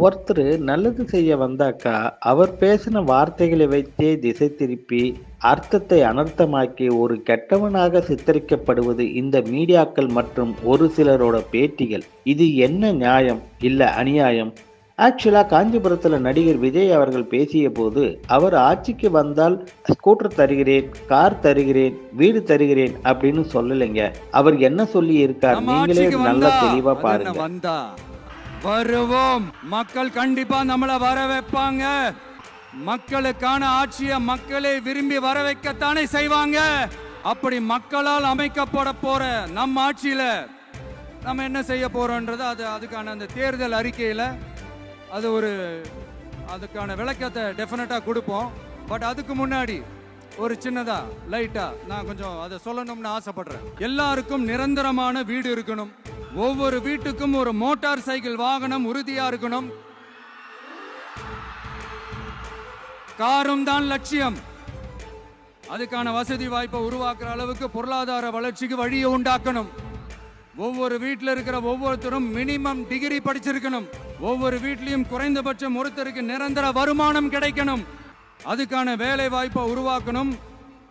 ஒருத்தரு நல்லது செய்ய வந்தாக்கா, அவர் பேசின வார்த்தைகளை வைத்தே திசை திருப்பி, அர்த்தத்தை அனர்த்தமாக்கி ஒரு கெட்டவனாக சித்தரிக்கப்படுவது இந்த மீடியாக்கள் மற்றும் ஒரு சிலரோட பேட்டிகள். இது என்ன நியாயம்? இல்ல அநியாயம்? ஆக்சுவலா காஞ்சிபுரத்துல நடிகர் விஜய் அவர்கள் பேசியபோது, அவர் ஆட்சிக்கு வந்தால் ஸ்கூட்டர் தருகிறேன், கார் தருகிறேன், வீடு தருகிறேன் அப்படின்னு சொல்லலைங்க. அவர் என்ன சொல்லி இருக்கார்? நம்ம நீங்களே ஆட்சிக்கு நல்லா வந்தா தெளிவா அது என்ன பாருங்க. வந்தா வருவோம். மக்கள் கண்டிப்பா நம்மள வர வைப்பாங்க. மக்களுக்கான ஆட்சியை மக்களே விரும்பி வர வைக்கத்தானே செய்வாங்க. அப்படி மக்களால் அமைக்கப்பட போற நம்ம ஆட்சியில நம்ம என்ன செய்ய போறோம்ன்றது அதுக்கான அந்த தேர்தல் அறிக்கையில அதுக்கான விளக்கத்தை டெஃபினட்டா கொடுப்போம். பட் அதுக்கு முன்னாடி ஒரு சின்னதா லைட்டா நான் கொஞ்சம் அதை சொல்லணும்னு ஆசைப்படுறேன். எல்லாருக்கும் நிரந்தரமான வீடு இருக்கணும். ஒவ்வொரு வீட்டுக்கும் ஒரு மோட்டார் சைக்கிள் வாகனம் உறுதியா இருக்கணும். காரும் தான் லட்சியம். அதுக்கான வசதி வாய்ப்பை உருவாக்குற அளவுக்கு பொருளாதார வளர்ச்சிக்கு வழியை உண்டாக்கணும். ஒவ்வொரு வீட்டில் இருக்கிற ஒவ்வொருத்தரும் மினிமம் டிகிரி படிச்சிருக்கணும். ஒவ்வொரு வீட்லயும் குறைந்தபட்சம் ஒருத்தருக்கு நிரந்தர வருமானம் கிடைக்கணும். அதுக்கான வேலை வாய்ப்பை உருவாக்கணும்.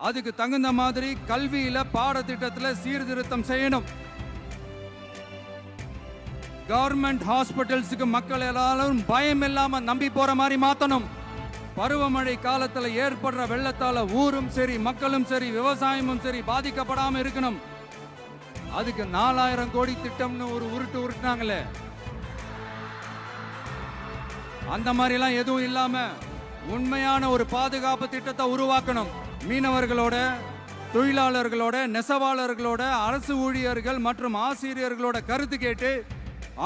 அதுக்கு தகுந்த மாதிரி கல்வியில பாடத்திட்டத்தில் சீர்திருத்தம் செய்யணும். கவர்மெண்ட் ஹாஸ்பிட்டல்ஸுக்கு மக்கள் எல்லாரும் பயம் இல்லாம நம்பி போற மாதிரி மாத்தணும். பருவமழை காலத்துல ஏற்படுற வெள்ளத்தால ஊரும் சரி மக்களும் சரி விவசாயமும் சரி பாதிக்கப்படாம இருக்கணும். அதுக்கு 4000 கோடி திட்டம்னு ஒரு உருட்டுனாங்களே, அந்த மாதிரி எல்லாம் எதுவும் இல்லாம உண்மையான ஒரு பாதுகாப்பு திட்டத்தை உருவாக்கணும். மீனவர்களோட, தொழிலாளர்களோட, நெசவாளர்களோட, அரசு ஊழியர்கள் மற்றும் ஆசிரியர்களோட கருத்து கேட்டு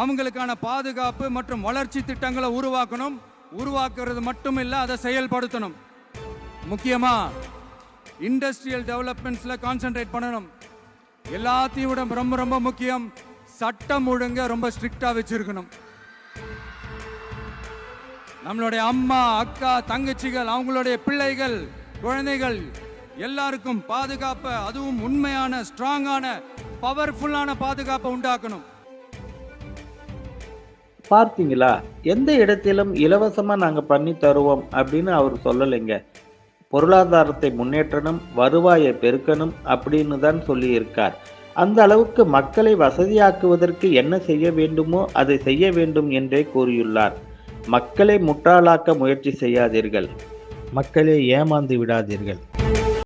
அவங்களுக்கான பாதுகாப்பு மற்றும் வளர்ச்சி திட்டங்களை உருவாக்கணும். உருவாக்குறது மட்டும் இல்ல, அதை செயல்படுத்தணும். முக்கியமா இண்டஸ்ட்ரியல் டெவலப்மெண்ட்ஸ்ல கான்சென்ட்ரேட் பண்ணணும். எல்லாத்தையும் விட ரொம்ப ரொம்ப முக்கியம், சட்டம் ஒழுங்க ரொம்ப ஸ்ட்ரிக்டா வச்சிருக்கணும். நம்மளுடைய அம்மா, அக்கா, தங்கச்சிகள், அவங்களுடைய பிள்ளைகள், குழந்தைகள் எல்லாருக்கும் பாதுகாப்பை, அதுவும் உண்மையான ஸ்ட்ராங்கான பவர்ஃபுல்லான பாதுகாப்பை உண்டாக்கணும். பார்த்தீங்களா? எந்த இடத்திலும் இலவசமா நாங்க பண்ணி தருவோம் அப்படின்னு அவர் சொல்லலைங்க. பொருளாதாரத்தை முன்னேற்றணும், வருவாயை பெருக்கணும் அப்படின்னு தான் சொல்லி இருக்கார். அந்த அளவுக்கு மக்களை வசதியாக்குவதற்கு என்ன செய்ய வேண்டுமோ அதை செய்ய வேண்டும் என்றே கூறியுள்ளார். மக்களை முட்டாளாக்க முயற்சி செய்யாதீர்கள், மக்களை ஏமாந்து விடாதீர்கள்.